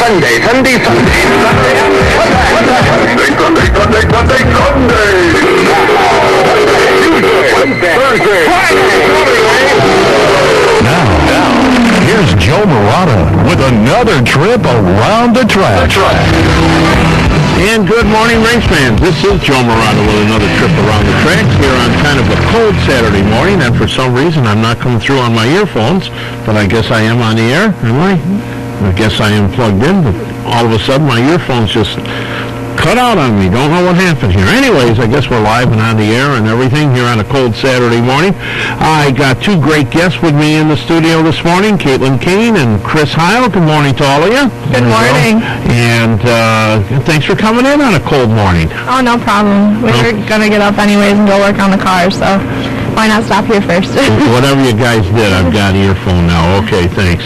Sunday, Sunday, Sunday, Sunday, Tuesday, Thursday, Now, here's Joe Murata with another trip around the track. And good morning, race fans. This is Joe Murata with another trip around the tracks here on kind of a cold Saturday morning. And for some reason, I'm not coming through on my earphones, but I guess I am on the air, am I? I guess I am plugged in, but all of a sudden my earphones just cut out on me. Don't know what happened here. Anyways, I guess we're live and on the air and everything here on a cold Saturday morning. I got two great guests with me in the studio this morning, Katelyn and Chris Heil. Good morning to all of you. Good morning. And thanks for coming in on a cold morning. Oh, no problem. We were going to get up anyways and go work on the car, so why not stop here first? Whatever you guys did, I've got an earphone now. Okay, thanks.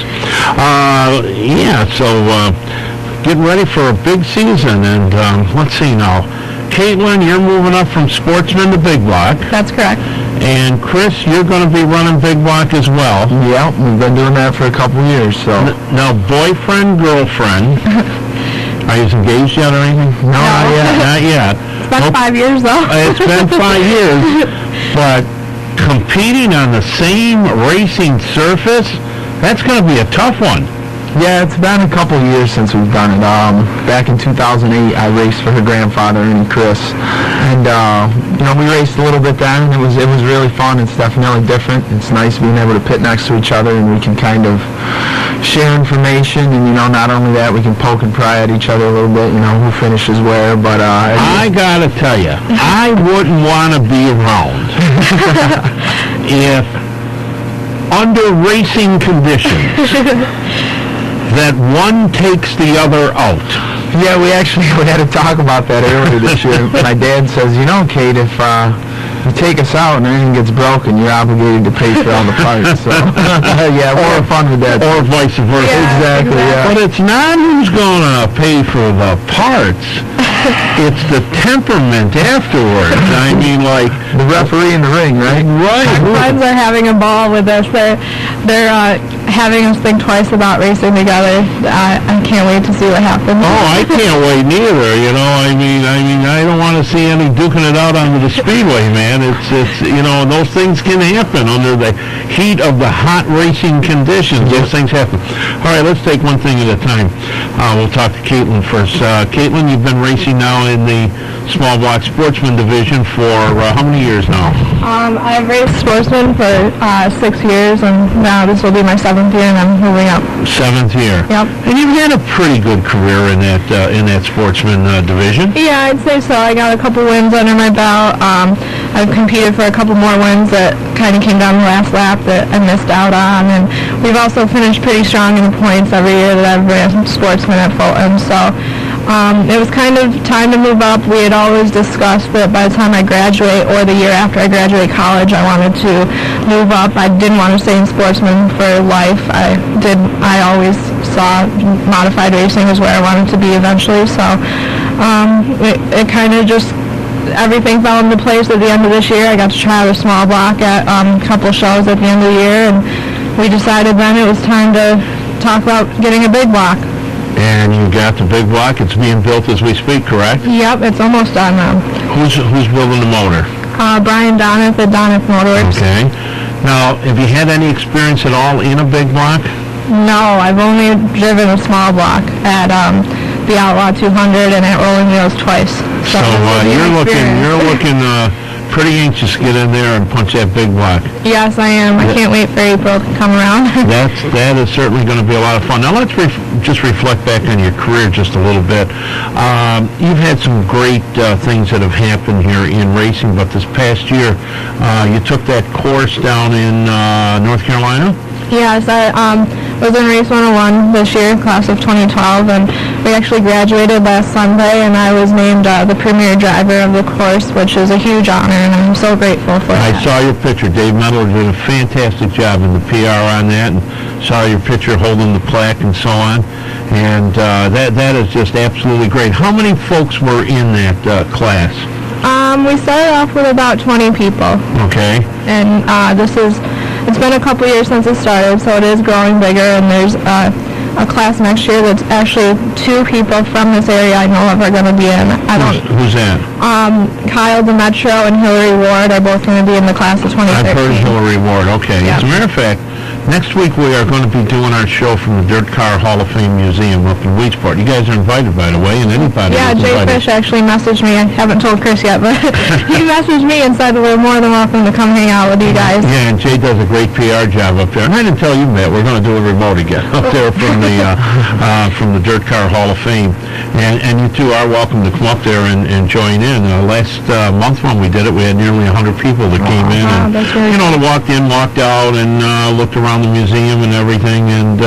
Getting ready for a big season, and let's see now. Katelyn, you're moving up from Sportsman to Big Block. That's correct. And Chris, you're going to be running Big Block as well. Yeah, we've been doing that for a couple of years, so. Now, boyfriend, girlfriend, are you engaged yet or anything? No. Not yet. It's been 5 years, though. It's been 5 years, but competing on the same racing surface, that's going to be a tough one. Yeah, it's been a couple of years since we've done it. Back in 2008, I raced for her grandfather, Ernie Chris, and we raced a little bit then. And it was really fun. It's definitely different. It's nice being able to pit next to each other, and we can kind of share information. And not only that, we can poke and pry at each other a little bit. Who finishes where. But I gotta tell you, I wouldn't want to be around if under racing conditions that one takes the other out. Yeah, we had to talk about that earlier this year. My dad says, Kate, if you take us out and anything gets broken, you're obligated to pay for all the parts. So, yeah, we're fun with that. Or vice versa. Yeah, exactly, yeah. But it's not who's going to pay for the parts. It's the temperament afterwards. I mean, like the referee in the ring, right? Right. Friends are having a ball with us. They're having us think twice about racing together. I can't wait to see what happens. Oh, I can't wait neither. I mean, I don't want to see any duking it out onto the speedway, man. It's those things can happen under the heat of the hot racing conditions. Those things happen. All right, let's take one thing at a time. We'll talk to Katelyn first. Katelyn, you've been racing now in the small block sportsman division for how many years now? I've raced sportsman for 6 years, and now this will be my 7th year, and I'm moving up. 7th year. Yep. And you've had a pretty good career in that sportsman division. Yeah, I'd say so. I got a couple wins under my belt. I've competed for a couple more wins that kind of came down the last lap that I missed out on, and we've also finished pretty strong in the points every year that I've ran sportsman at Fulton. So it was kind of time to move up. We had always discussed that by the time I graduate or the year after I graduate college, I wanted to move up. I didn't want to stay in sportsman for life. I always saw modified racing as where I wanted to be eventually. So it kind of just, everything fell into place at the end of this year. I got to try out a small block at a couple shows at the end of the year, and we decided then it was time to talk about getting a big block. And you got the big block. It's being built as we speak, correct? Yep, it's almost done now. Who's building the motor? Brian Donath at Donath Motorworks. Okay. Now, have you had any experience at all in a big block? No, I've only driven a small block at the Outlaw 200 and at Rolling Wheels twice. So you're looking pretty anxious to get in there and punch that big block. Yes, I am. I can't wait for April to come around. That is certainly going to be a lot of fun. Now let's just reflect back on your career just a little bit. You've had some great things that have happened here in racing, but this past year you took that course down in North Carolina? Yes, I was in Race 101 this year, class of 2012, and we actually graduated last Sunday, and I was named the premier driver of the course, which is a huge honor, and I'm so grateful for that. I saw your picture. Dave Mettler did a fantastic job in the PR on that, and saw your picture holding the plaque and so on, and that is just absolutely great. How many folks were in that class? We started off with about 20 people. Okay. And it's been a couple years since it started, so it is growing bigger, and there's a class next year that's actually 2 people from this area I know of are going to be in. Who's that? Kyle DeMetro and Hillary Ward are both going to be in the class of 2013. I've heard Hillary Ward. Okay. Yeah. As a matter of fact, next week we are going to be doing our show from the Dirt Car Hall of Fame Museum up in Weedsport. You guys are invited, by the way, and anybody Yeah, is Jay invited. Fish actually messaged me. I haven't told Chris yet, but he messaged me and said we're more than welcome to come hang out with you guys. Yeah, and Jay does a great PR job up there. And I didn't tell you, Matt, we're going to do a remote again up there from the Dirt Car Hall of Fame. And you two are welcome to come up there and join in. Last month when we did it, we had nearly 100 people that came in. Wow, And, that's really that walked in, walked out, and looked around the museum and everything, and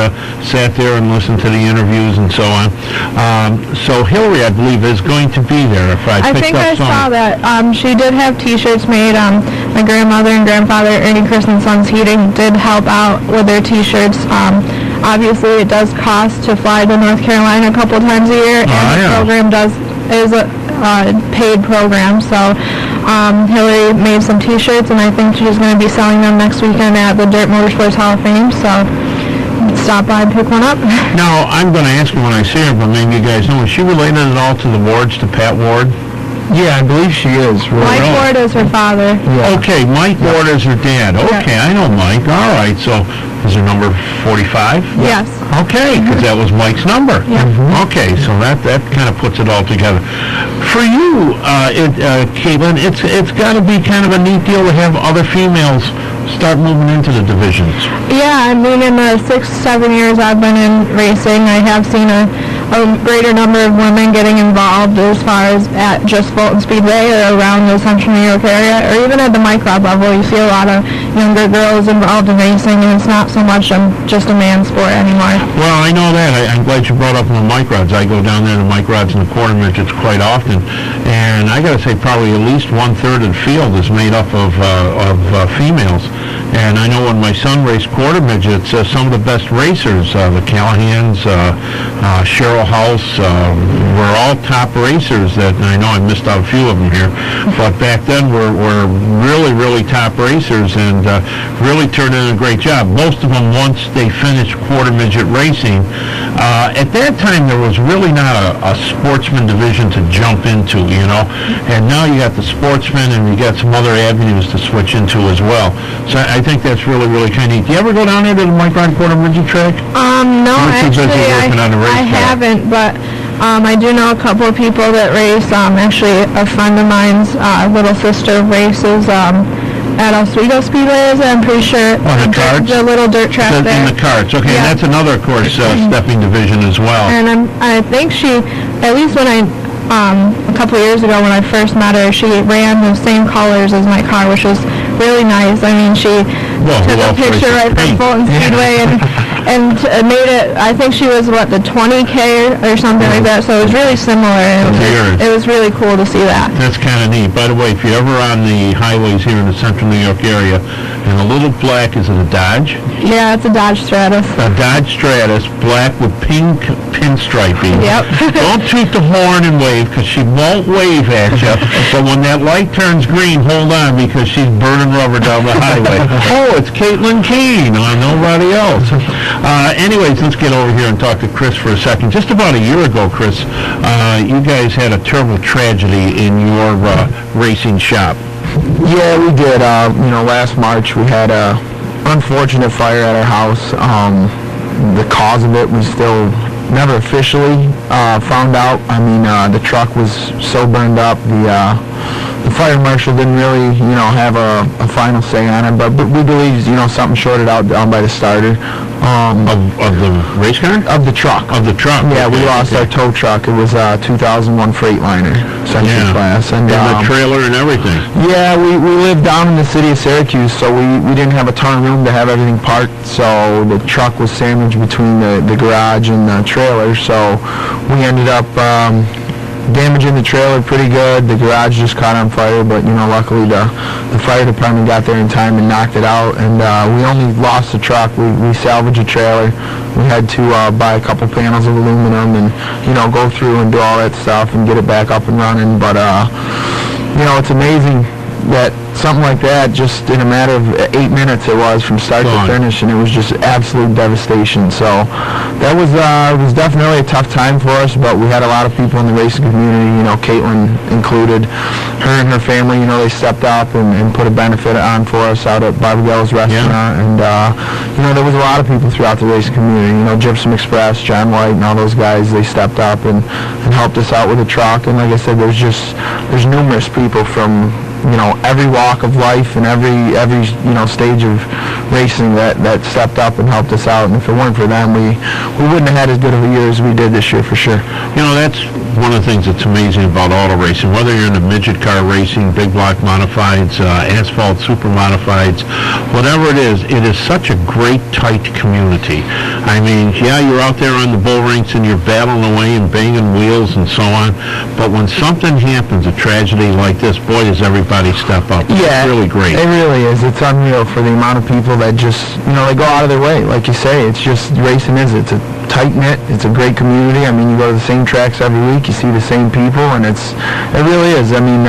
sat there and listened to the interviews and so on. So Hillary, I believe, is going to be there. If I think up I some. saw that. She did have T-shirts made. My grandmother and grandfather, Ernie Chris and Sons Heating, did help out with their T-shirts. Obviously, it does cost to fly to North Carolina a couple times a year, and the program is a paid program. So Hillary made some T-shirts, and I think she's going to be selling them next weekend at the Dirt Motorsports Hall of Fame. So stop by and pick one up. Now, I'm going to ask you when I see her, but maybe you guys know, is she related at all to the Wards, to Pat Ward? Yeah, I believe she is. Mike Really? Ward is her father. Yeah. Okay, Mike Ward is her dad. Okay, I know Mike. All right, so is her number 45? Yes. Okay, because that was Mike's number. Yeah. Okay, so that kind of puts it all together. For you, Katelyn, it's got to be kind of a neat deal to have other females start moving into the divisions. Yeah, I mean, in the 6-7 years I've been in racing, I have seen a greater number of women getting involved as far as at just Fulton Speedway or around the Central New York area, or even at the micro level. You see a lot of younger girls involved in racing, and it's not so much just a man's sport anymore. Well, I know that. I'm glad you brought up the mic rods. I go down there to mic rods and the quarter midgets quite often, and I got to say probably at least 1/3 of the field is made up of females. And I know when my son raced quarter midgets, some of the best racers, the Callahans, Cheryl House, were all top racers that, and I know I missed out a few of them here, but back then were really, really top racers and really turned in a great job. Most of them, once they finished quarter midget racing, at that time there was really not a sportsman division to jump into, and now you got the sportsman and you got some other avenues to switch into as well. So I think that's really, really kind of neat. Do you ever go down there to the Mike Rod quarter midget track? No, You're too busy actually, working on the race I car. haven't, but I do know a couple of people that race. Actually, a friend of mine's little sister races at Oswego Speedway, I'm pretty sure. The carts? The little dirt track In there. the carts, okay, Yeah. and that's another, of course, stepping division as well. And I think she, at least when I, a couple of years ago when I first met her, she ran the same colors as my car, which was really nice. I mean, she took a picture right from Fulton Speedway and made it, I think she was, the 20K or something like that, so it was really similar, and it was really cool to see that. That's kind of neat. By the way, if you're ever on the highways here in the Central New York area, and a little black, is it a Dodge? Yeah, it's a Dodge Stratus. A Dodge Stratus, black with pink pinstriping. Yep. Don't toot the horn and wave, because she won't wave at you. But when that light turns green, hold on, because she's burning rubber down the highway. Oh, it's Katelyn Keene, nobody else. Anyways, let's get over here and talk to Chris for a second. Just about a year ago, Chris, you guys had a terrible tragedy in your racing shop. Yeah, we did. Last March we had a unfortunate fire at our house. The cause of it was still never officially found out. I mean, the truck was so burned up. The fire marshal didn't really, have a final say on it, but we believe, something shorted out down by the starter. Of the race car? Of the truck. Of the truck. Yeah, we lost our tow truck. It was a 2001 Freightliner, Century Class. And the trailer and everything. Yeah, we lived down in the city of Syracuse, so we didn't have a ton of room to have everything parked, so the truck was sandwiched between the garage and the trailer, so we ended up damaging the trailer pretty good. The garage just caught on fire, but luckily the fire department got there in time and knocked it out, and we only lost the truck. We salvaged the trailer. We had to buy a couple panels of aluminum and go through and do all that stuff and get it back up and running, but it's amazing that something like that, just in a matter of 8 minutes it was from start to finish, and it was just absolute devastation. So that was definitely a tough time for us, but we had a lot of people in the racing community, Katelyn included. Her and her family, they stepped up and put a benefit on for us out at Barbagallo's restaurant, and there was a lot of people throughout the racing community, Gypsum Express, John White, and all those guys, they stepped up and helped us out with a truck. And like I said, there's numerous people from every walk of life and every stage of racing that stepped up and helped us out. And if it weren't for them, we wouldn't have had as good of a year as we did this year, for sure. That's one of the things that's amazing about auto racing. Whether you're into midget car racing, big block modifieds, asphalt super modifieds, whatever it is such a great, tight community. I mean, yeah, you're out there on the bull rinks and you're battling away and banging wheels and so on, but when something happens, a tragedy like this, boy, does everybody step up. Yeah, it's really great. It really is. It's unreal for the amount of people that just, they go out of their way. Like you say, it's just, racing it's a tight-knit, it's a great community. I mean, you go to the same tracks every week, you see the same people, and it really is. I mean,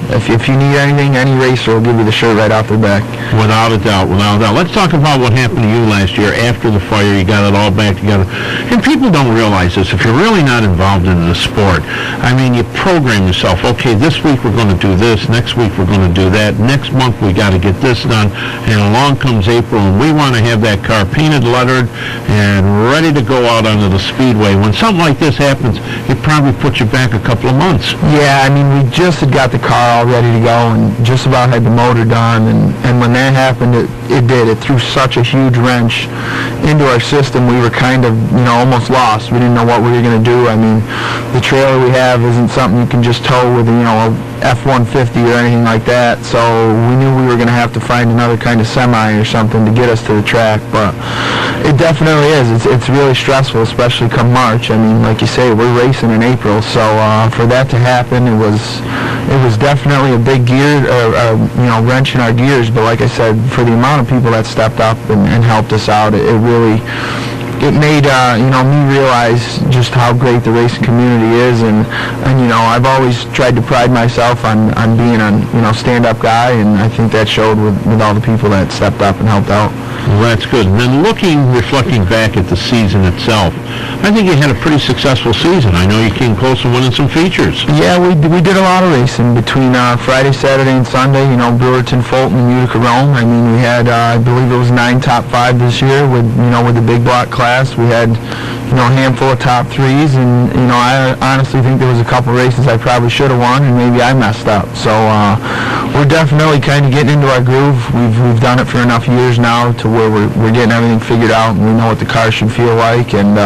if you need anything, any racer will give you the shirt right off their back. Without a doubt. Let's talk about what happened to you last year after the fire. You got it all back together. And people don't realize this. If you're really not involved in the sport, I mean, you program yourself. Okay, this week we're going to do this. Next week we're going to do that. Next month we got to get this done. And along comes April, and we want to have that car painted, lettered, and ready to go out onto the speedway. When something like this happens, it probably puts you back a couple of months. Yeah, I mean, we just had got the car all ready to go and just about had the motor done, and when that happened, it threw such a huge wrench into our system. We were kind of, almost lost. We didn't know what we were going to do. I mean, the trailer we have isn't something you can just tow with, a F-150 or anything like that, so we knew we were going to have to find another kind of semi or something to get us to the track, but it definitely is. It's really stressful, especially come March. I mean, like you say, we're racing in April, so for that to happen, it was definitely a big wrench in our gears. But like I said, for the amount of people that stepped up and helped us out, it made me realize just how great the racing community is, and I've always tried to pride myself on being a stand-up guy, and I think that showed with all the people that stepped up and helped out. Well, that's good. And then reflecting back at the season itself, I think you had a pretty successful season. I know you came close to winning some features. Yeah, we did a lot of racing between Friday, Saturday, and Sunday. Brewerton, Fulton, and Utica, Rome. I mean, we had, I believe it was 9 top 5 this year with the big block class. We had, a handful of top 3s, and, I honestly think there was a couple races I probably should have won, and maybe I messed up. So we're definitely kind of getting into our groove. We've done it for enough years now to where we're getting everything figured out, and we know what the car should feel like, and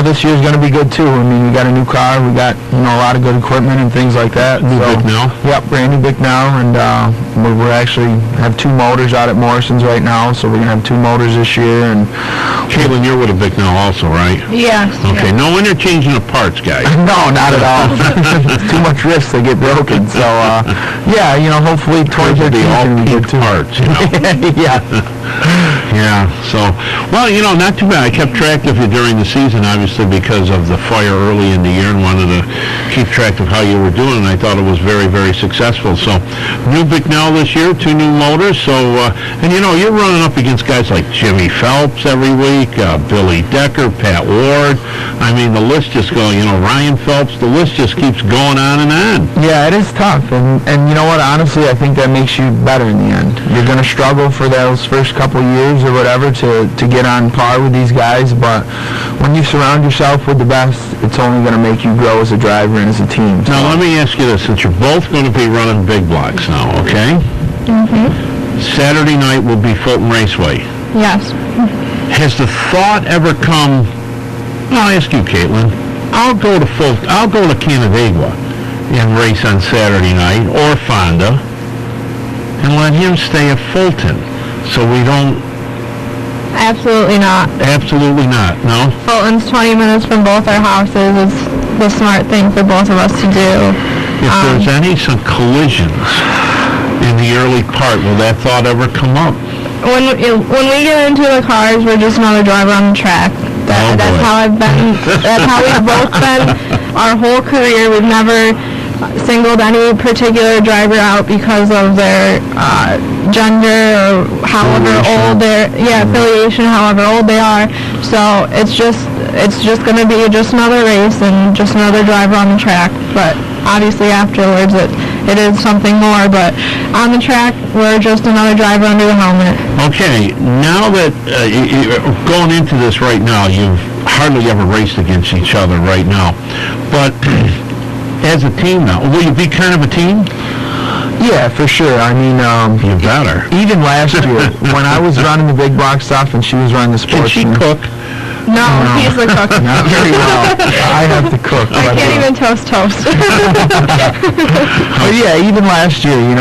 this year's going to be good too. I mean, we got a new car, we got a lot of good equipment and things like that. New Bicknell? Yep, brand new Bicknell, and we're actually have 2 motors out at Morrison's right now, so we're going to have 2 motors this year. And Katelyn, you're with a Bicknell also, right? Yes. Okay, no interchanging of parts, guys. No, not at all. Too much risk, they get broken. So hopefully 2013 will be all good too. parts, Yeah. Yeah, so, not too bad. I kept track of you during the season, obviously, because of the fire early in the year, and wanted to keep track of how you were doing, and I thought it was very, very successful. So, new Bicknell this year, 2 new motors, so, and you're running up against guys like Jimmy Phelps every week, Billy Decker, Pat Ward. I mean, the list just goes, Ryan Phelps, the list just keeps going on and on. Yeah, it is tough, and you know what, honestly, I think that makes you better in the end. You're going to struggle for those first couple years or whatever to get on par with these guys, but when you surround yourself with the best, it's only going to make you grow as a driver and as a team. So. Now, let me ask you this, since you're both going to be running big blocks now, okay? Mm-hmm. Saturday night will be Fulton Raceway. Yes. Has the thought ever come, I'll ask you, Katelyn, I'll go to Canandaigua and race on Saturday night, or Fonda, and let him stay at Fulton, so we don't... Absolutely not. Absolutely not, no? Fulton's 20 minutes from both our houses. It's the smart thing for both of us to do. If there's some collisions in the early part, will that thought ever come up? When we get into the cars, we're just another driver on the track. That's how I've been. That's how we've both been our whole career. We've never singled any particular driver out because of their gender or however old their affiliation, however old they are. So it's just going to be just another race and just another driver on the track. But obviously afterwards it is something more. But on the track, we're just another driver under the helmet. Okay, now that going into this right now, you've hardly ever raced against each other right now. But as a team now, will you be kind of a team? Yeah, for sure. I mean, you better. Even last year, when I was running the big block stuff and she was running the sports. Can she cook? No, he's the cook. Not very well. I have to cook. I can't even toast. But yeah, even last year, when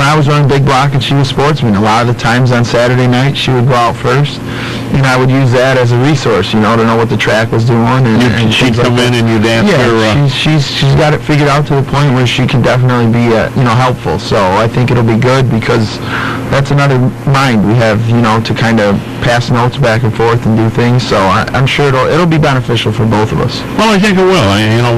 I was running big block and she was sportsman, a lot of the times on Saturday night she would go out first, and I would use that as a resource, to know what the track was doing. And she'd come in and you'd ask her. Yeah, she's got it figured out to the point where she can definitely be helpful. So I think it'll be good because that's another mind we have, to kind of pass notes back and forth and do things. So I'm sure it'll be beneficial for both of us. Well, I think it will.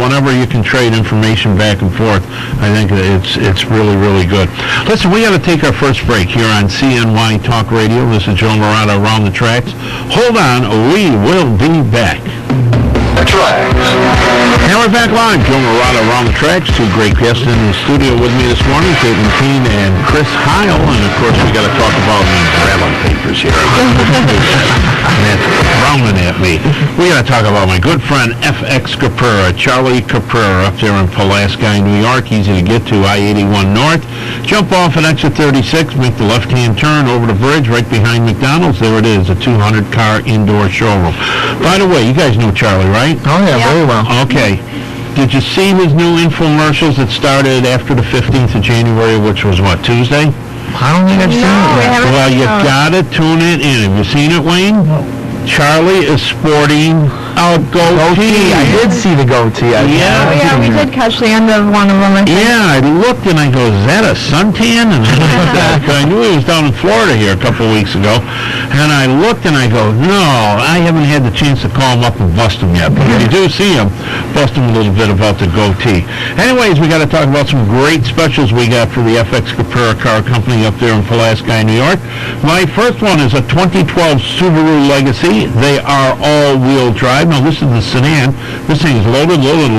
Whenever you can trade information back and forth, I think it's really, really good. Listen, we got to take our first break here on CNY Talk Radio. This is Joe Morata around the tracks. Hold on, we will be back. And we're back live. Joe Morata around the tracks. Two great guests in the studio with me this morning, Katelyn Keene and Chris Heil. And of course, we got to talk about these ballot papers here. And that's frowning at me. We got to talk about my good friend FX Caprera, Charlie Caprera, up there in Pulaski, New York. Easy to get to, I-81 North. Jump off at exit 36, make the left-hand turn over the bridge right behind McDonald's. There it is, a 200-car indoor showroom. By the way, you guys know Charlie, right? Oh, yeah, very well. Okay. Did you see his new infomercials that started after the 15th of January, which was, what, Tuesday? I don't think I've seen it yet. Well, you gotta tune it in. Have you seen it, Wayne? Charlie is sporting a goatee. I did see the goatee. Yeah, we did catch the end of one of them, I think. Yeah, I looked and I go, is that a suntan? And I knew he was down in Florida here a couple of weeks ago. And I looked and I go, no, I haven't had the chance to call him up and bust him yet. But if you do see him, bust him a little bit about the goatee. Anyways, we got to talk about some great specials we got for the FX Caprera Car Company up there in Pulaski, New York. My first one is a 2012 Subaru Legacy. They are all-wheel drive. Now, this is the sedan. This thing is loaded, and it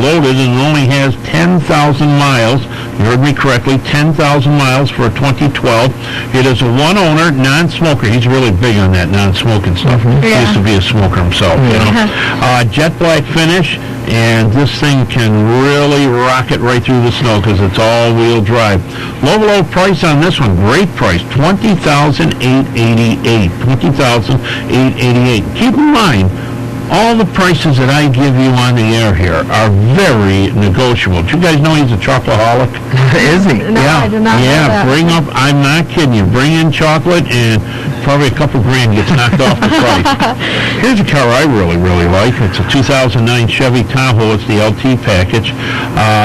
only has 10,000 miles. You heard me correctly, 10,000 miles for a 2012. It is a one-owner, non-smoker. He's really big on that non-smoking stuff. He used to be a smoker himself, Jet black finish, and this thing can really rock it right through the snow because it's all-wheel drive. Low price on this one. Great price, $20,888. $20,888. Keep in mind, all the prices that I give you on the air here are very negotiable. Do you guys know he's a chocoholic? Is he? No, I did not know that. Bring up, I'm not kidding you, bring in chocolate and probably a couple grand gets knocked off the price. Here's a car I really, really like. It's a 2009 Chevy Tahoe. It's the LT package.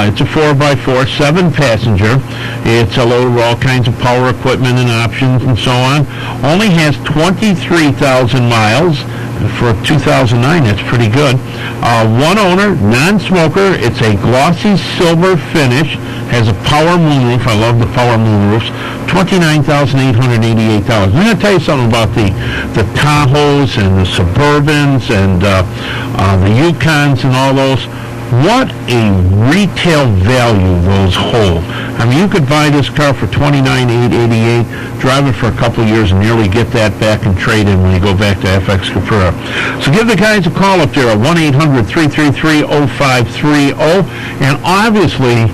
It's a 4x4, 7-passenger. It's loaded with all kinds of power equipment and options and so on. Only has 23,000 miles. For 2009, that's pretty good. One owner, non-smoker. It's a glossy silver finish. Has a power moonroof. I love the power moonroofs. $29,888. I'm going to tell you something about the Tahoes and the Suburbans and the Yukons and all those. What a retail value those hold. I mean, you could buy this car for $29,888, drive it for a couple of years, and nearly get that back and trade in when you go back to FX Caprera. So give the guys a call up there at 1-800-333-0530. And obviously,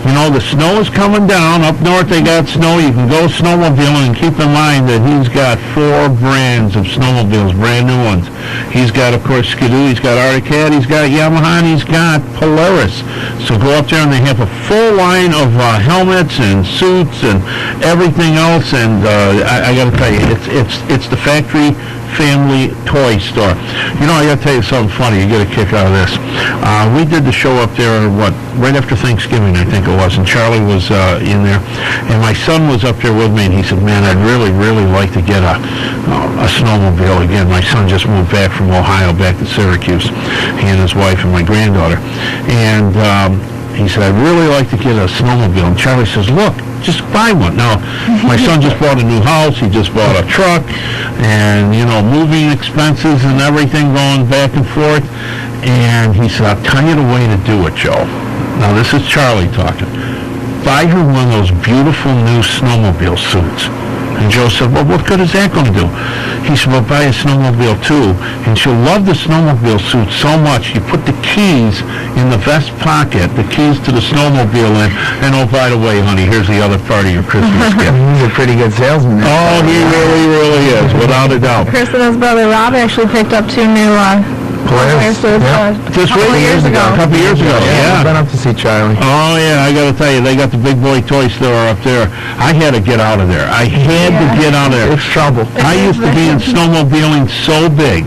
the snow is coming down. Up north they got snow. You can go snowmobiling, and keep in mind that he's got 4 brands of snowmobiles, brand new ones. He's got, of course, Skidoo, he's got Arctic Cat, he's got Yamaha, and he's got Polaris. So go up there and they have a full line of helmets and suits and everything else. And I got to tell you, it's the factory family toy store. I got to tell you something funny. You get a kick out of this. We did the show up there, right after Thanksgiving, I think it was, and Charlie was in there, and my son was up there with me, and he said, man, I'd really, really like to get a snowmobile again. My son just moved back from Ohio, back to Syracuse, he and his wife and my granddaughter, and he said, I'd really like to get a snowmobile. And Charlie says, look, just buy one. Now, my son just bought a new house. He just bought a truck. And, moving expenses and everything going back and forth. And he said, I'll tell you the way to do it, Joe. Now, this is Charlie talking. Buy her one of those beautiful new snowmobile suits. And Joe said, well, what good is that going to do? He said, well, buy a snowmobile too. And she'll love the snowmobile suit so much. You put the keys in the vest pocket, the keys to the snowmobile in, and oh, by the way, honey, here's the other part of your Christmas gift. He's a pretty good salesman. Oh, he really, really is, without a doubt. Chris and his brother Rob actually picked up 2 new players Just a couple of years ago. A couple years ago, yeah. I've been up to see Charlie. Oh, yeah, I got to tell you, they got the big boy toy store up there. I had to get out of there. I had to get out of there. It's trouble. I used to be in snowmobiling so big.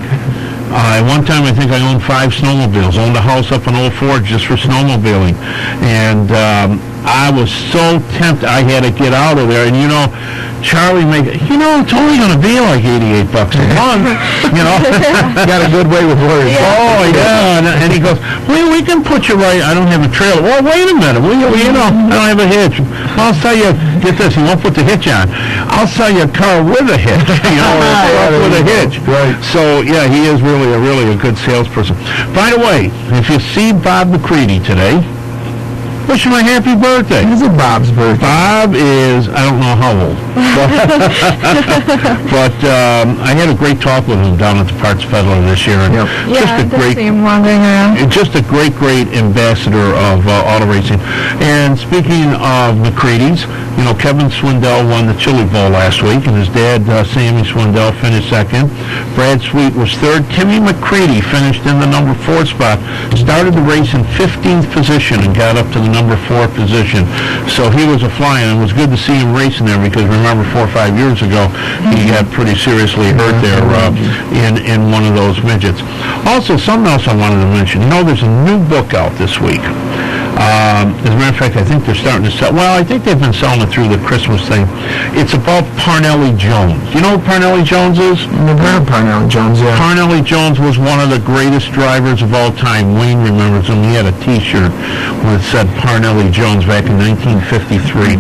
At one time, I think I owned 5 snowmobiles. Owned a house up in Old Forge just for snowmobiling. And I was so tempted. I had to get out of there. And, Charlie it's only going to be like $88 a month. Got a good way with words. Yeah. Oh, yeah. And he goes, well, we can put you right. I don't have a trailer. Well, wait a minute. I don't have a hitch. I'll sell you, get this, he won't put the hitch on. I'll sell you a car with a hitch, or a truck with a hitch. Right. So, yeah, he is really a good salesperson. By the way, if you see Bob McCready today, wish him a happy birthday. Is it Bob's birthday? Bob is, I don't know how old. But I had a great talk with him down at the Parts Peddler this year. And I did see him wandering around. Just a great ambassador of auto racing. And speaking of McCready's, Kevin Swindell won the Chili Bowl last week, and his dad, Sammy Swindell, finished second. Brad Sweet was third. Timmy McCready finished in the number 4 spot. Started the race in 15th position and got up to the number 4 position. So he was a fly, and it was good to see him racing there because remember 4 or 5 years ago he got pretty seriously hurt there in one of those midgets. Also, something else I wanted to mention. There's a new book out this week. As a matter of fact, I think they're starting to sell. Well, I think they've been selling it through the Christmas thing. It's about Parnelli Jones. You know who Parnelli Jones is? I've heard of Parnelli Jones, yeah. Parnelli Jones was one of the greatest drivers of all time. Wayne remembers him. He had a T-shirt that said Parnelli Jones back in 1953.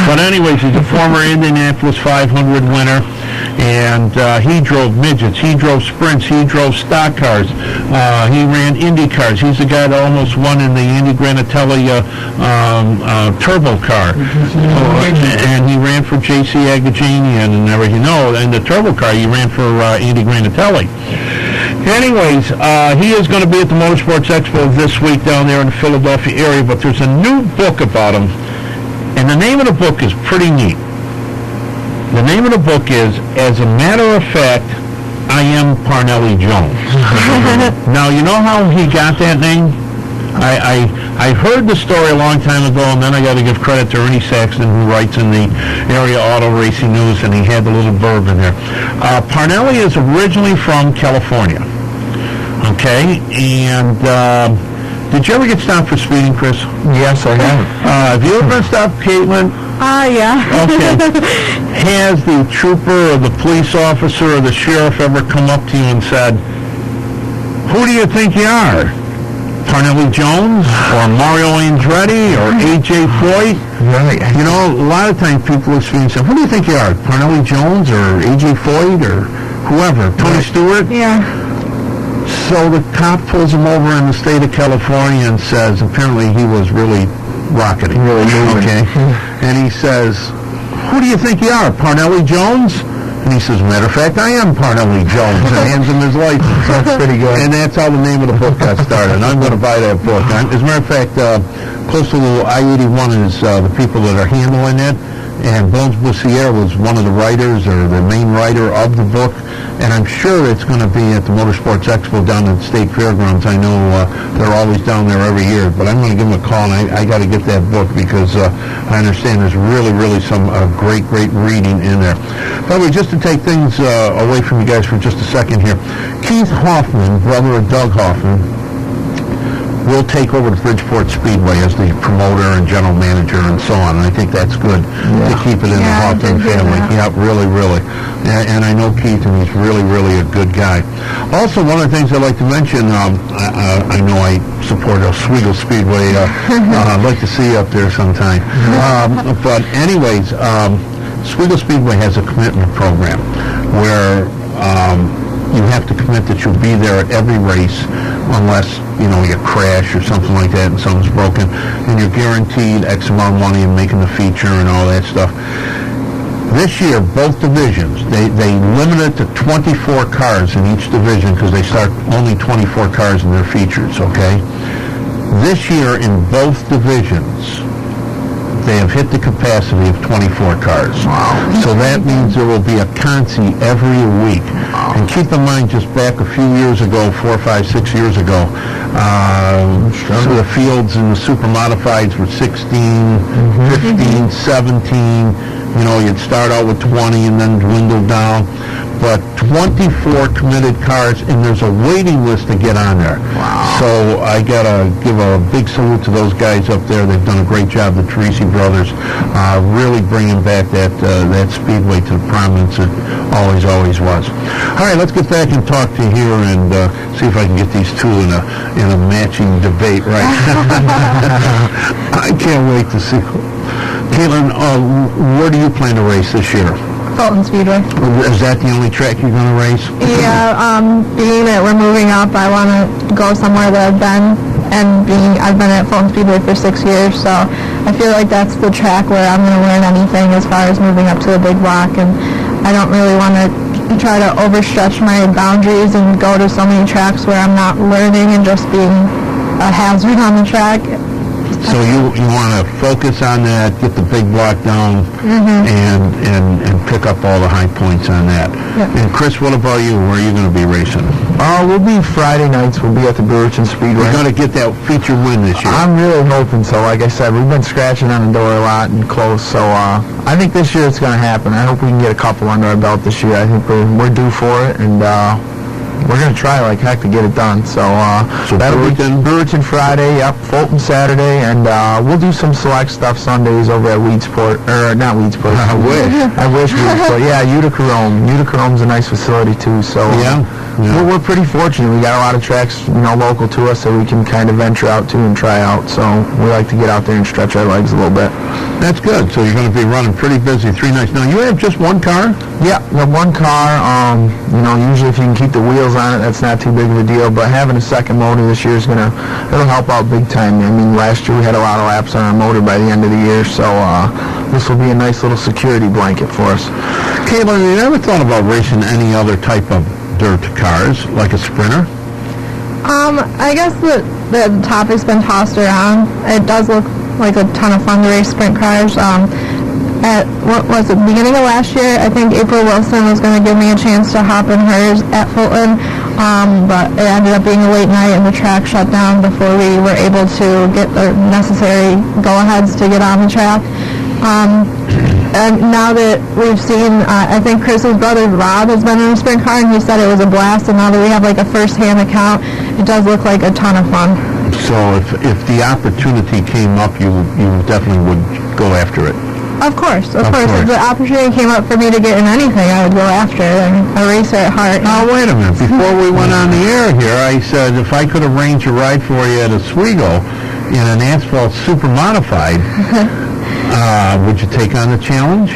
But anyways, he's a former Indianapolis 500 winner. And he drove midgets, he drove sprints, he drove stock cars, he ran Indy cars. He's the guy that almost won in the Indy Granatelli turbo car. And he ran for J.C. Agajanian and everything. No, in the turbo car, he ran for Indy Granatelli. Anyways, he is going to be at the Motorsports Expo this week down there in the Philadelphia area, but there's a new book about him, and the name of the book is pretty neat. The name of the book is, As a Matter of Fact, I Am Parnelli Jones. Now, you know how he got that name? I heard the story a long time ago, and then I got to give credit to Ernie Saxton, who writes in the area auto racing news, and he had the little blurb in there. Parnelli is originally from California. Okay? And did you ever get stopped for speeding, Chris? Yes, I have. Have you ever been stopped, Katelyn? Yeah. Okay. Has the trooper or the police officer or the sheriff ever come up to you and said, who do you think you are? Parnelli Jones or Mario Andretti or A.J. Foyt? Right. A lot of times people experience that. Who do you think you are? Parnelli Jones or A.J. Foyt or whoever? Tony Stewart? Yeah. So the cop pulls him over in the state of California and says, apparently he was really rocketing. Really moving. Okay. And he says, who do you think you are? Parnelli Jones? And he says, matter of fact, I am Parnelli Jones, and hands him his license. That's pretty good. And that's how the name of the book got started. And I'm going to buy that book. As a matter of fact, close to I-81 is the people that are handling it. And Bones Bussiere was one of the writers or the main writer of the book. And I'm sure it's going to be at the Motorsports Expo down at the State Fairgrounds. I know they're always down there every year. But I'm going to give them a call, and I got to get that book because I understand there's really some great reading in there. By the way, just to take things away from you guys for just a second here, Keith Hoffman, brother of Doug Hoffman, will take over the Bridgeport Speedway as the promoter and general manager and so on. And I think that's good to keep it in the Hoffman family. Yeah, really. And I know Keith, and he's really a good guy. Also, one of the things I'd like to mention, I know I support Oswego Speedway. I'd like to see you up there sometime. But anyways, Oswego Speedway has a commitment program where you have to commit that you'll be there at every race unless, you crash or something like that and something's broken. And you're guaranteed X amount of money and making the feature and all that stuff. This year, both divisions, they limit it to 24 cars in each division because they start only 24 cars in their features, okay? This year, in both divisions, they have hit the capacity of 24 cars. Wow. So that means there will be a consi every week. Wow. And keep in mind, just back a few years ago, 4, 5, 6 years ago, some of the fields in the super modifieds were 16, 15, 17. You'd start out with 20 and then dwindle down. But 24 committed cars, and there's a waiting list to get on there. Wow. So I got to give a big salute to those guys up there. They've done a great job, the Teresi brothers, really bringing back that speedway to the prominence it always was. All right, let's get back and talk to you here and see if I can get these two in a matching debate, right? I can't wait to see. Katelyn, where do you plan to race this year? Fulton Speedway. Is that the only track you're going to race? Yeah, being that we're moving up, I want to go somewhere that I've been, and I've been at Fulton Speedway for 6 years, so I feel like that's the track where I'm going to learn anything as far as moving up to the big block, and I don't really want to try to overstretch my boundaries and go to so many tracks where I'm not learning and just being a hazard on the track. So you want to focus on that, get the big block down, and pick up all the high points on that. Yep. And Chris, what about you? Where are you going to be racing? We'll be Friday nights. We'll be at the Brewerton Speedway. We're going to get that feature win this year. I'm really hoping so. Like I said, we've been scratching on the door a lot and close, so I think this year it's going to happen. I hope we can get a couple under our belt this year. I think we're due for it, and we're going to try like heck to get it done. So that'll be Brewerton Friday, Fulton Saturday, and we'll do some select stuff Sundays over at Weedsport, or not Weedsport. I wish Weedsport. Yeah, Utica Rome. Utica Rome's a nice facility too. So we're pretty fortunate. We got a lot of tracks, local to us that we can kind of venture out to and try out. So we like to get out there and stretch our legs a little bit. That's good. So you're going to be running pretty busy 3 nights. Now you have just one car? Yeah, we have one car. Usually if you can keep the wheels on it, that's not too big of a deal. But having a second motor this year it'll help out big time. I mean, last year we had a lot of laps on our motor by the end of the year, so this will be a nice little security blanket for us. Katelyn, you ever thought about racing any other type of dirt cars, like a Sprinter? I guess the topic's been tossed around. It does look like a ton of fun to race sprint cars. At, beginning of last year, I think April Wilson was going to give me a chance to hop in hers at Fulton, but it ended up being a late night and the track shut down before we were able to get the necessary go-aheads to get on the track. And now that we've seen, I think Chris's brother Rob has been in a sprint car, and he said it was a blast, and now that we have like a first-hand account, it does look like a ton of fun. So if the opportunity came up, you definitely would go after it? Of course. If the opportunity came up for me to get in anything, I would go after it. I'm a racer at heart. Now, wait a minute. Before we went on the air here, I said if I could arrange a ride for you at Oswego in an asphalt super modified, would you take on the challenge?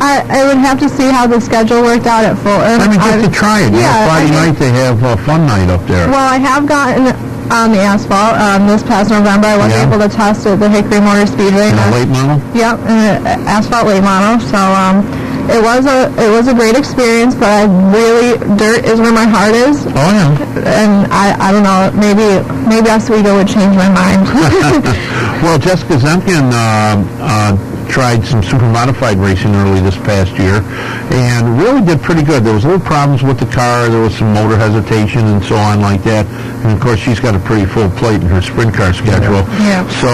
I would have to see how the schedule worked out at Fulton. I mean, just to try it. Friday night they have a fun night up there. Well, I have gotten on the asphalt this past November. I wasn't able to test at the Hickory Motor Speedway. In a late model? Yep, in an asphalt late model. So it was a great experience, but dirt is where my heart is. Oh yeah. And I don't know, maybe Oswego would change my mind. Well, Jessica Zemkin tried some super modified racing early this past year and really did pretty good. There was little problems with the car. There was some motor hesitation and so on like that. And of course, she's got a pretty full plate in her sprint car schedule. Yeah. So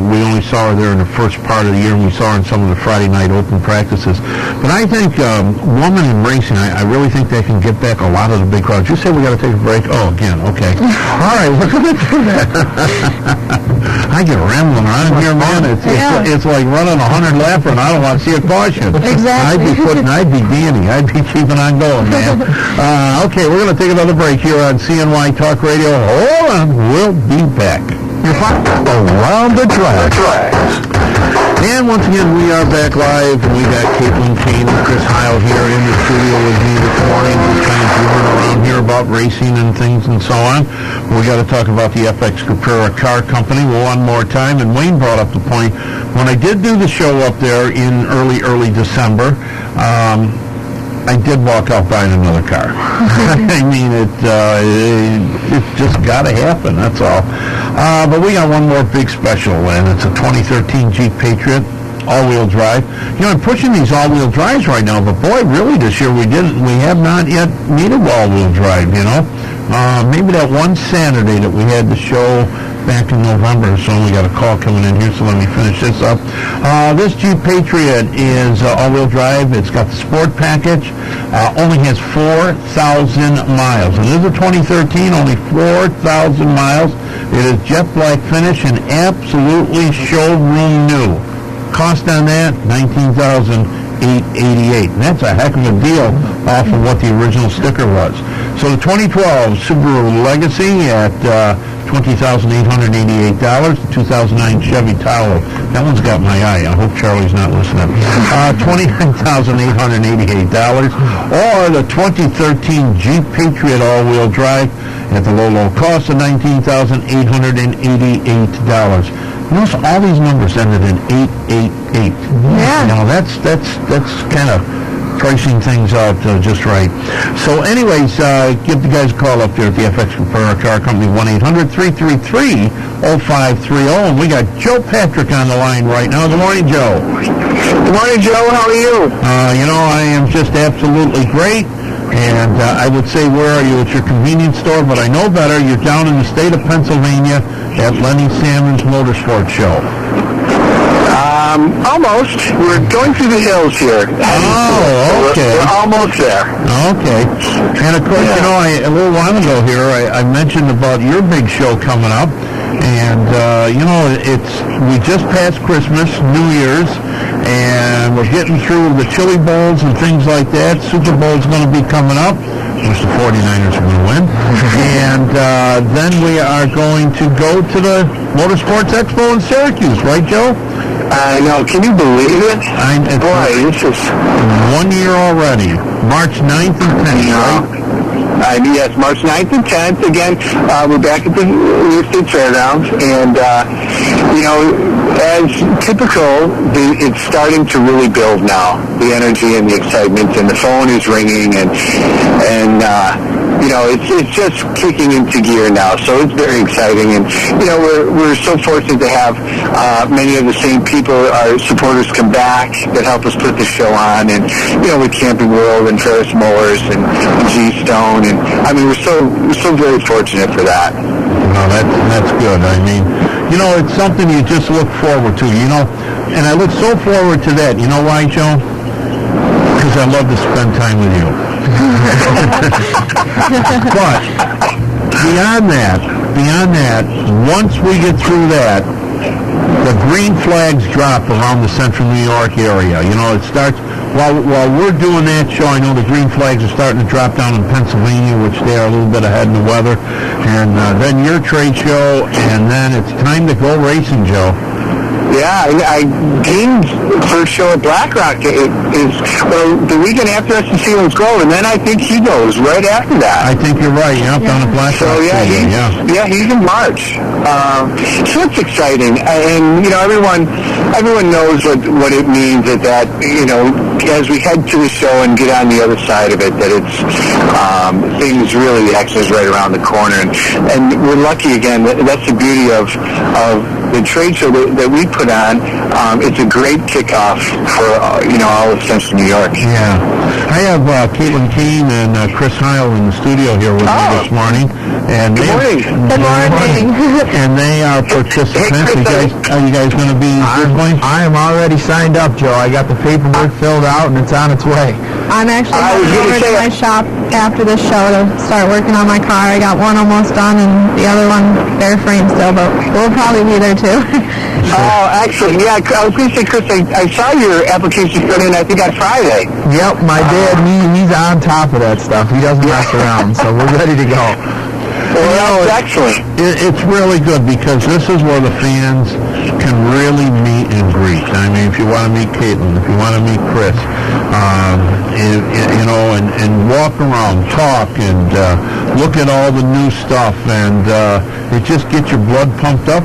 we only saw her there in the first part of the year, and we saw her in some of the Friday night open practices. But I think woman in racing, I really think they can get back a lot of the big crowds. You said we got to take a break? Oh, again, okay. All right, we're going to do that. I get rambling around here, man. It's like running a 100-lapper, and I don't want to see a caution. Exactly. I'd be Danny. I'd be keeping on going, man. Okay, we're going to take another break here on CNY Talk Radio. Hold on, we'll be back. Around the Tracks. And once again, we are back live. We got Katelyn Kane and Chris Heil here in the studio with me this morning. We're kind of goofing around here about racing and things and so on. We got to talk about the FX Caprera Car Company one more time. And Wayne brought up the point, when I did do the show up there in early December, I did walk out buying another car. I mean, it just got to happen, that's all. But we got one more big special, and it's a 2013 Jeep Patriot, all-wheel drive. You know, I'm pushing these all-wheel drives right now, but boy, really this year we have not yet needed all-wheel drive, you know. Maybe that one Saturday that we had the show back in November, so we got a call coming in here, so let me finish this up. This Jeep Patriot is all-wheel drive. It's got the sport package. Only has 4,000 miles. It is a 2013, only 4,000 miles. It is jet black finish and absolutely showroom new. Cost on that, $19,888. And that's a heck of a deal off of what the original sticker was. So the 2012 Subaru Legacy at $20,888. The 2009 Chevy Tahoe. That one's got my eye. I hope Charlie's not listening. $29,888. Or the 2013 Jeep Patriot all-wheel drive at the low cost of $19,888. Notice all these numbers ended in 888. Yeah. Now that's kind of pricing things out just right. So anyways, give the guys a call up there at the FX Caprera Car Company, 1-800-333-0530. And we got Joe Patrick on the line right now. Good morning, Joe. Good morning, Joe. How are you? You know, I am just absolutely great. And I would say, where are you? At your convenience store, but I know better. You're down in the state of Pennsylvania at Lenny Salmon's Motorsports Show. Almost. We're going through the hills here. Oh, okay. We're almost there. Okay. And of course, you know, a little while ago here, I mentioned about your big show coming up. And, you know, we just passed Christmas, New Year's, and we're getting through the Chili Bowls and things like that. Super Bowl's going to be coming up, which the 49ers are going to win. And then we are going to go to the Motorsports Expo in Syracuse, right, Joe? I know. Can you believe it? Boy, this is 1 year already. March 9th and 10th, right? Yes, March 9th and 10th. Again, we're back at the New State Fairgrounds, and, you know, as typical, it's starting to really build now, the energy and the excitement, and the phone is ringing, and you know, it's just kicking into gear now, so it's very exciting, and, you know, we're so fortunate to have many of the same people, our supporters, come back that help us put the show on, and, you know, with Camping World and Ferris Mowers and G-Stone, and, I mean, we're so very fortunate for that. No, that's good. I mean, you know, it's something you just look forward to, you know, and I look so forward to that. You know why, Joe? Because I love to spend time with you. But beyond that, once we get through that, the green flags drop around the central New York area. You know, it starts, while we're doing that show, I know the green flags are starting to drop down in Pennsylvania, which they are a little bit ahead in the weather. And then your trade show, and then it's time to go racing, Joe. Yeah, Dean's first show at Black Rock is the weekend after SC Sealands Grove, and then I think he goes right after that. I think you're right, down at Black Rock. So, he's in March. So it's exciting. And, you know, everyone knows what it means that, you know, as we head to the show and get on the other side of it, that it's things really, the action is right around the corner. And we're lucky, again, that's the beauty of the trade show that we put on. It's a great kickoff for, you know, all of Central New York. Yeah. I have Katelyn Keene and Chris Heil in the studio here with me this morning. And Good morning. Good morning. And they are participants. Are you guys going to be going? I am already signed up, Joe. I got the paperwork filled out, and it's on its way. I'm actually I was going gonna over to say- my shop after this show to start working on my car. I got one almost done and the other one bare frame still, but we'll probably be there too. Oh, excellent. Yeah, I was going to say, Chris, I saw your application put in, I think, on Friday. Yep, my dad, he's on top of that stuff. He doesn't mess around, so we're ready to go. Well, that's excellent. It's really good because this is where the fans can really meet and greet. I mean, if you want to meet Katelyn, if you want to meet Chris, and walk around, talk, and look at all the new stuff, and it just gets your blood pumped up,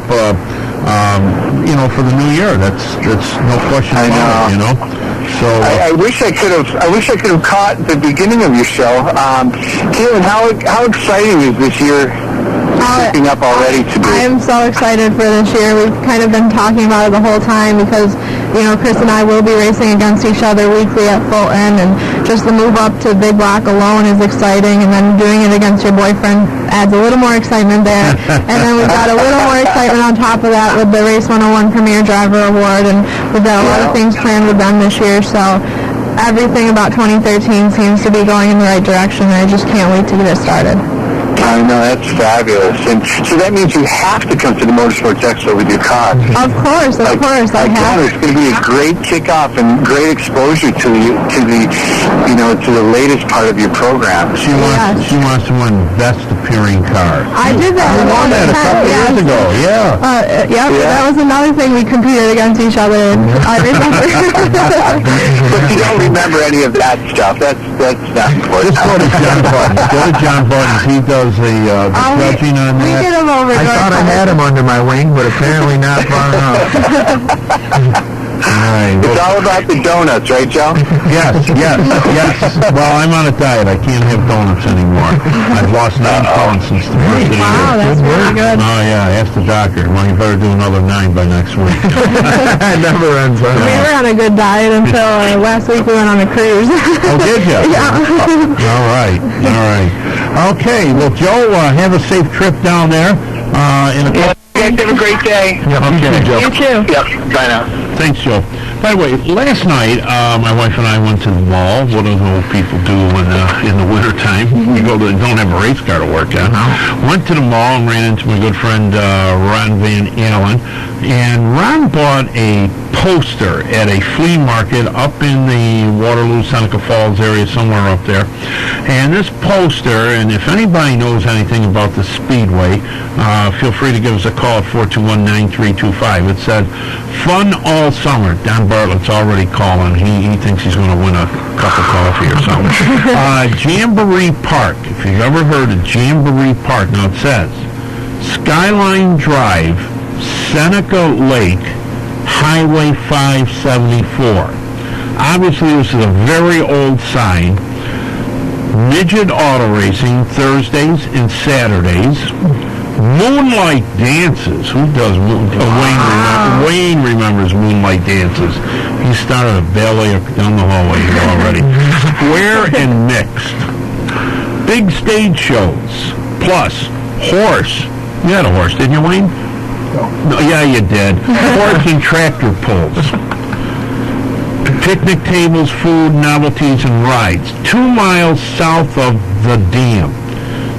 for the new year. That's no question about it, So I wish I could have caught the beginning of your show. Katelyn, how exciting is this year shaping up already to be? I am so excited for this year. We've kind of been talking about it the whole time because, Chris and I will be racing against each other weekly at Fulton, and just the move up to Big Block alone is exciting, and then doing it against your boyfriend adds a little more excitement there. And then we've got a little more excitement on top of that with the Race 101 Premier Driver Award, and we've got a lot of things planned with them this year, so everything about 2013 seems to be going in the right direction, and I just can't wait to get it started. I know, that's fabulous. And so that means you have to come to the Motorsports Expo with your car. Of course, I have. It's going to be a great kickoff and great exposure to the latest part of your program. she wants to win best appearing car. I did that. I won that a couple years ago. Yeah. That was another thing we competed against each other in. I remember. But you don't remember any of that stuff. That's not important. Just go to John Buttons. Go to John Buttons. He does the judging on We that. get him over. I thought I had him under my wing, but apparently not far enough. All right. It's all about the donuts, right, Joe? Yes. Well, I'm on a diet. I can't have donuts anymore. I've lost 9 pounds since the first of the year. Wow, that's really good. Oh, yeah. Ask the doctor. Well, you better do another 9 by next week. It never ends. We were on a good diet until last week we went on a cruise. Oh, did you? Yeah. All right. Okay. Well, Joe, have a safe trip down there. You guys have a great day. Okay, Joe. You too. Yep. Bye now. Thanks, Joe. By the way, last night, my wife and I went to the mall. What do old people do in the wintertime? You don't have a race car to work on. Went to the mall and ran into my good friend Ron Van Allen. And Ron bought a poster at a flea market up in the Waterloo, Seneca Falls area, somewhere up there. And this poster, and if anybody knows anything about the Speedway, feel free to give us a call at 421-9325. It said, "Fun all summer." Don Bartlett's already calling. He thinks he's going to win a cup of coffee or something. Jamboree Park. If you've ever heard of Jamboree Park, now it says, Skyline Drive, Seneca Lake, Highway 574. Obviously, this is a very old sign. Midget auto racing, Thursdays and Saturdays. Moonlight dances. Who does Wayne remembers moonlight dances. He started a ballet down the hallway here already. Square and mixed. Big stage shows. Plus, horse. You had a horse, didn't you, Wayne? No, yeah, you did. Horse and tractor pulls. Picnic tables, food, novelties, and rides. 2 miles south of the dam.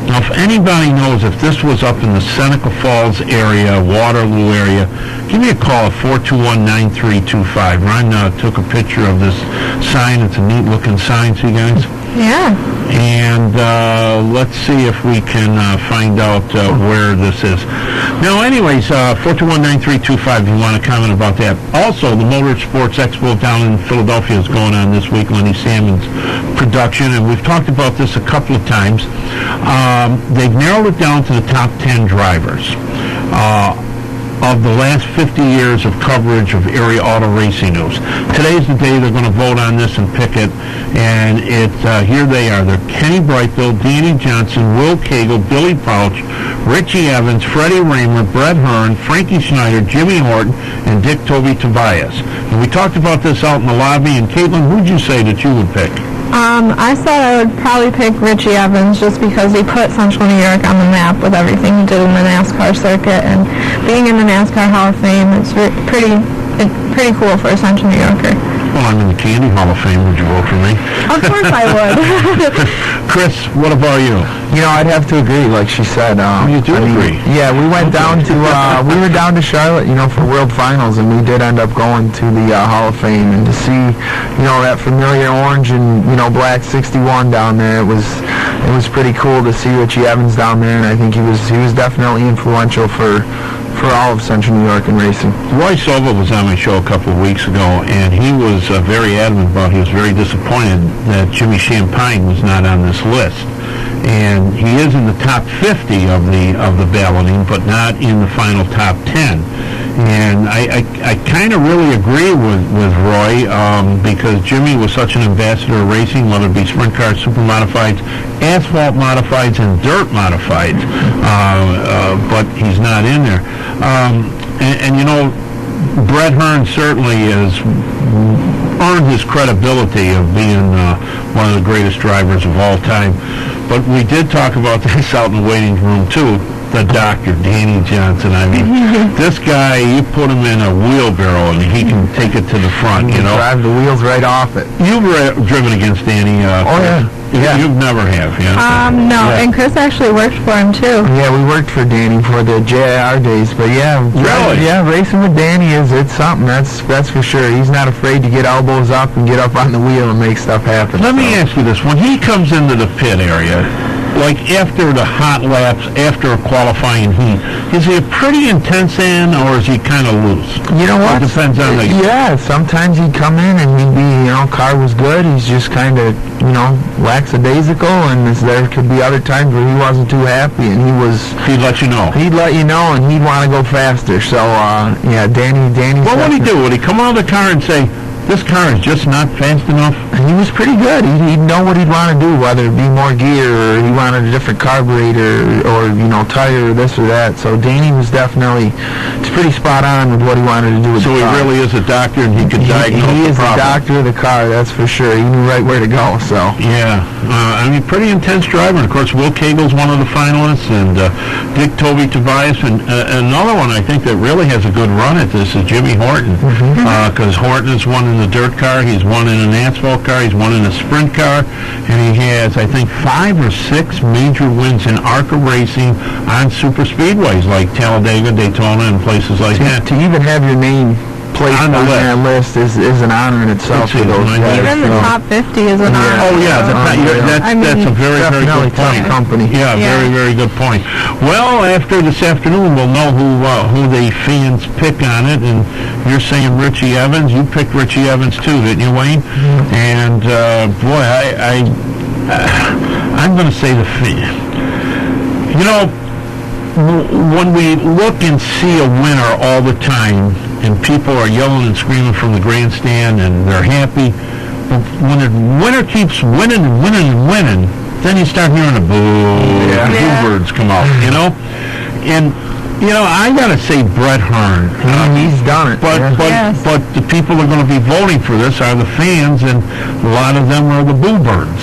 Now, if anybody knows if this was up in the Seneca Falls area, Waterloo area, give me a call at 421-9325. Ron took a picture of this sign. It's a neat-looking sign, see, guys? Yeah. And let's see if we can find out where this is. Now, anyways, 421-9325 if you want to comment about that. Also, the Motorsports Expo down in Philadelphia is going on this week, Lenny Salmon's production, and we've talked about this a couple of times. They've narrowed it down to the top 10 drivers of the last 50 years of coverage of area auto racing news. Today's the day they're going to vote on this and pick it, and here they are. They're Kenny Brightbill, Danny Johnson, Will Cagle, Billy Pouch, Richie Evans, Freddie Raymer, Brett Hearn, Frankie Schneider, Jimmy Horton, and Dick Toby Tobias. And we talked about this out in the lobby, and Katelyn, who'd you say that you would pick? I said I would probably pick Richie Evans just because he put Central New York on the map with everything he did in the NASCAR circuit, and being in the NASCAR Hall of Fame, it's pretty cool for a Central New Yorker. Well, I'm in the Candy Hall of Fame. Would you vote for me? Of course I would. Chris, what about you? You know, I'd have to agree, like she said. You do agree? Yeah, we went down to, we were down to Charlotte, for World Finals, and we did end up going to the Hall of Fame, and to see, that familiar orange and, black 61 down there, it was pretty cool to see Richie Evans down there, and I think he was definitely influential for all of Central New York and racing. Roy Silva was on my show a couple of weeks ago, and he was very adamant about, he was very disappointed that Jimmy Champagne was not on this list. And he is in the top 50 of the balloting, but not in the final top 10. And I kind of really agree with Roy, because Jimmy was such an ambassador of racing, whether it be sprint cars, super modifieds, asphalt modifieds, and dirt modifieds, but he's not in there. And Brett Hearn certainly has earned his credibility of being one of the greatest drivers of all time. But we did talk about this out in the waiting room, too. The doctor, Danny Johnson. I mean, this guy, you put him in a wheelbarrow and he can take it to the front, Drive the wheels right off it. You've driven against Danny. Oh, yeah. Yeah. You've never have, yeah? No, and Chris actually worked for him, too. Yeah, we worked for Danny for the JIR days, but yeah. Really? Yeah, racing with Danny it's something, that's for sure. He's not afraid to get elbows up and get up on the wheel and make stuff happen. Let me ask you this. When he comes into the pit area, like after the hot laps, after a qualifying heat, is he a pretty intense in, or is he kind of loose? You know what? It depends on the... Yeah, sometimes he'd come in and he'd be, car was good. He's just kind of, lackadaisical, and there could be other times where he wasn't too happy, and he'd let you know. He'd let you know, and he'd want to go faster. So, yeah, Danny... What would he do? Would he come out of the car and say, this car is just not fast enough? He was pretty good. He'd know what he'd want to do, whether it be more gear or he wanted a different carburetor or tire or this or that. So Danny was definitely pretty spot on with what he wanted to do with the car. So he really is a doctor, and he could diagnose the problem. He is the doctor of the car, that's for sure. He knew right where to go, so. Yeah. Pretty intense driver. And of course, Will Cagle's one of the finalists, and Dick Toby Tobias, and another one I think that really has a good run at this is Jimmy Horton, because Horton has won in the dirt car, he's won in an asphalt car, he's won in a sprint car, and he has, I think, 5 or 6 major wins in ARCA racing on super speedways like Talladega, Daytona, and places like that. To even have your name placed on that list is an honor in itself for those guys. Even the top 50 is an honor. Oh, yeah, that's a very, very good point. Company. Yeah, very, very good point. Well, after this afternoon, we'll know who the fans pick on it, and you're saying Richie Evans. You picked Richie Evans, too, didn't you, Wayne? Mm-hmm. And, boy, I'm going to say the fan. When we look and see a winner all the time, and people are yelling and screaming from the grandstand, and they're happy, but when the winner keeps winning and winning and winning, then you start hearing a boo, boo birds come out, And, I got to say Brett Hearn. He's done it. But the people that are going to be voting for this are the fans, and a lot of them are the boo birds,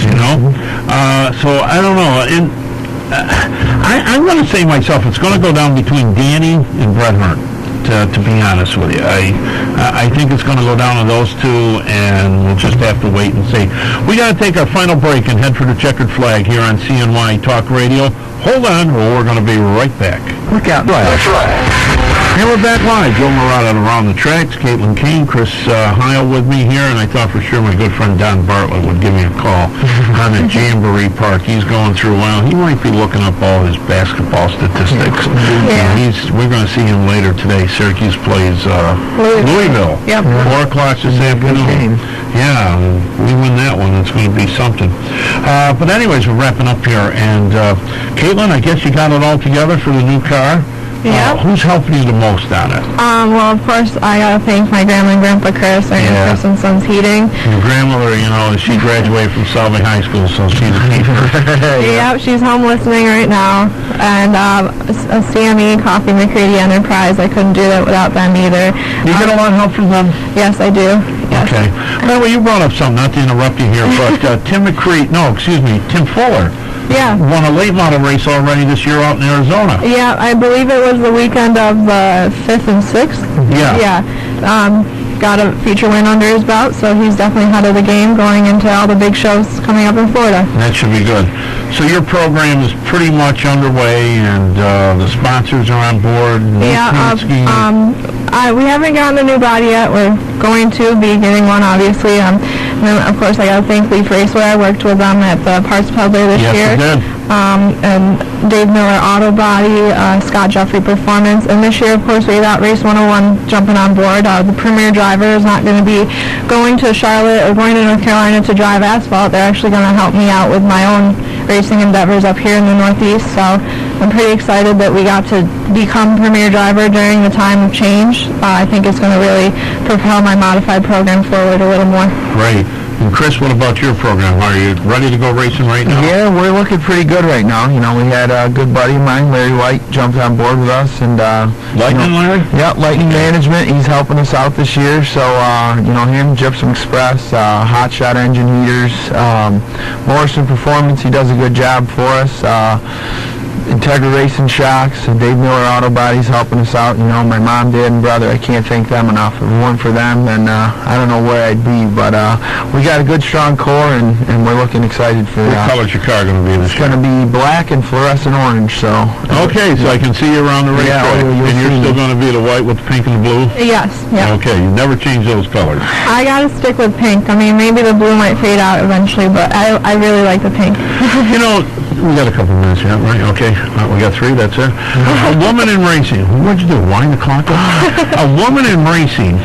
So I don't know. And I'm going to say myself, it's going to go down between Danny and Brett Hearn, to be honest with you. I think it's going to go down to those two, and we'll just have to wait and see. We got to take our final break and head for the checkered flag here on CNY Talk Radio. Hold on, or we're going to be right back. Look out. That's right. And we're back live. Joe Murata Around the Tracks, Katelyn Kane, Chris Heil with me here, and I thought for sure my good friend Don Bartlett would give me a call on the Jamboree Park. He's going through, he might be looking up all his basketball statistics. Yeah. We're going to see him later today. Syracuse plays Louisville. Yep. 4 o'clock this afternoon. Yeah, we win that one. It's going to be something. But anyways, we're wrapping up here. And Katelyn, I guess you got it all together for the new car. Yeah. Who's helping you the most on it? Well, of course, I gotta thank my grandma and grandpa Chris, and Chris and Sons Heating. Your grandmother, she graduated from Salve High School, so she's a keeper. Yep, she's home listening right now. And a CME, Coffee McCready Enterprise, I couldn't do that without them either. You get a lot of help from them? Yes, I do. Yes. Yes. Okay. Well, you brought up something, not to interrupt you here, but Tim Fuller Yeah. won a late model race already this year out in Arizona. Yeah, I believe it was the weekend of the 5th and 6th. Yeah. Yeah. Got a feature win under his belt, so he's definitely ahead of the game going into all the big shows coming up in Florida. That should be good. So your program is pretty much underway, and the sponsors are on board. Yeah, we haven't gotten a new body yet. We're going to be getting one, obviously. And then, of course, I got to thank Leaf Raceway. I worked with them at the Parts Peddler this year. Yes, you did. And Dave Miller Auto Body, Scott Jeffrey Performance. And this year, of course, we got Race 101 jumping on board. The premier driver is not going to be going to Charlotte or going to North Carolina to drive asphalt. They're actually going to help me out with my own racing endeavors up here in the Northeast. So I'm pretty excited that we got to become premier driver during the time of change. I think it's going to really propel my modified program forward a little more. Great. And Chris, what about your program? Are you ready to go racing right now? Yeah, we're looking pretty good right now. You know, we had a good buddy of mine, Larry White, jumped on board with us, and Lightning Larry? Yeah, Lightning Management. He's helping us out this year. So him, Gypsum Express, Hot Shot Engine Heaters, Morrison Performance. He does a good job for us. Integra Racing Shocks, and Dave Miller Auto Body's helping us out. You know, my mom, dad, and brother, I can't thank them enough. If it weren't for them, then I don't know where I'd be. But we got a good, strong core, and we're looking excited for What color's your car going to be this It's year? going to be black and fluorescent orange, so... Okay, so I can see you around the racetrack. you'll And you're see still me. going to be the white with the pink and the blue? Yes, yeah. Okay, you never change those colors. I got to stick with pink. I mean, maybe the blue might fade out eventually, but I really like the pink. You know, we got a couple minutes yet, right? Okay, we got 3, that's it. A woman in racing. What'd you do, wind the clock up? A woman in racing.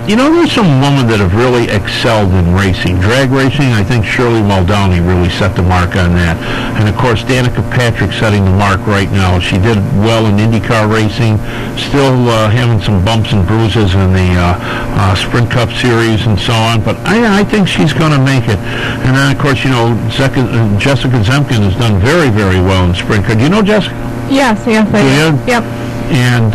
There's some women that have really excelled in racing. Drag racing, I think Shirley Muldowney really set the mark on that. And, of course, Danica Patrick setting the mark right now. She did well in IndyCar racing, still having some bumps and bruises in the Sprint Cup Series and so on. But I think she's going to make it. And then, of course, Jessica Zemkin has done very, very well in Sprint Cup. Do you know Jessica? Yes, I do. Yep. And,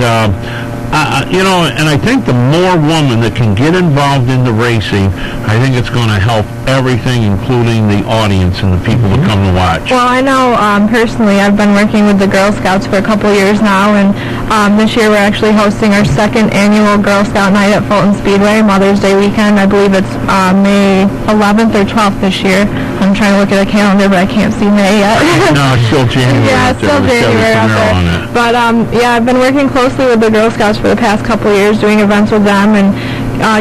and I think the more women that can get involved in the racing, I think it's going to help everything, including the audience and the people that come to watch. Well, I know personally I've been working with the Girl Scouts for a couple years now, and this year we're actually hosting our 2nd annual Girl Scout Night at Fulton Speedway, Mother's Day weekend. I believe it's May 11th or 12th this year. I'm trying to look at a calendar, but I can't see May yet. No, it's still January. Yeah, it's still January out there. But I've been working closely with the Girl Scouts for the past couple years, doing events with them, and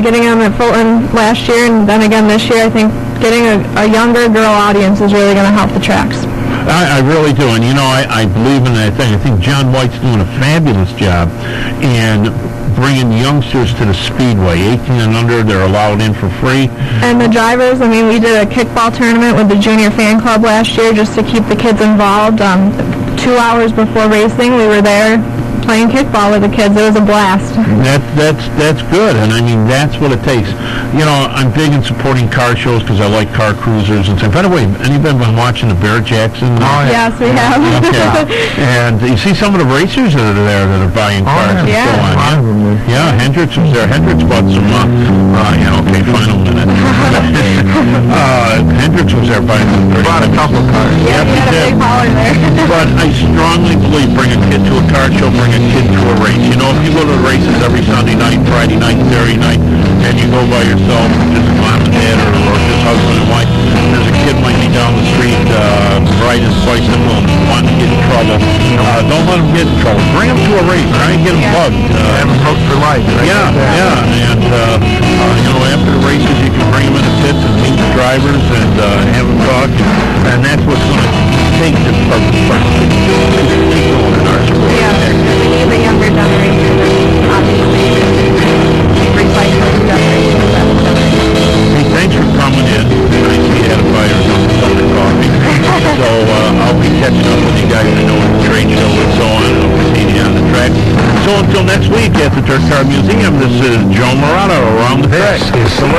getting them at Fulton last year, and then again this year. I think getting a younger girl audience is really going to help the tracks. I really do, and I believe in that thing. I think John White's doing a fabulous job in bringing youngsters to the speedway. 18 and under, they're allowed in for free. And the drivers, I mean, we did a kickball tournament with the junior fan club last year just to keep the kids involved. 2 hours before racing, we were there playing kickball with the kids. It was a blast. That's good, and I mean, that's what it takes. I'm big in supporting car shows because I like car cruisers and stuff. By the way, anybody been watching the Barrett Jackson? Yes, we have. Okay. And you see some of the racers that are there that are buying cars and so on. Yeah, Hendricks was there. Hendricks bought some, final minute. Hendricks was there buying some. Bought a couple cars. Yeah, we had a big hauler there. But I strongly believe bring a kid to a car show, bring a kid to a race. If you go to the races every Sunday night, Friday night, Saturday night, and you go by yourself, just mom and dad, or just husband and wife, there's a kid might be down the street riding his bicycle and wanting to get in trouble. Don't let him get in trouble. Bring him to a race. Try and get him bugged. Have him hooked for life. Right? Yeah. And, after the races, you can bring him in the pits and meet the drivers and have them talk. And that's what's going to take this purpose first. Keep going in our sport. Yeah, we need the younger generation, and obviously recycling generation. Hey, thanks for coming in. Nice to be had a fire and some coffee. So I'll be catching up with you guys. I know it's a trade show and so on. I'll be seeing you on the track. So until next week at the Dirt Car Museum, this is Joe Morata around the track. This is the way.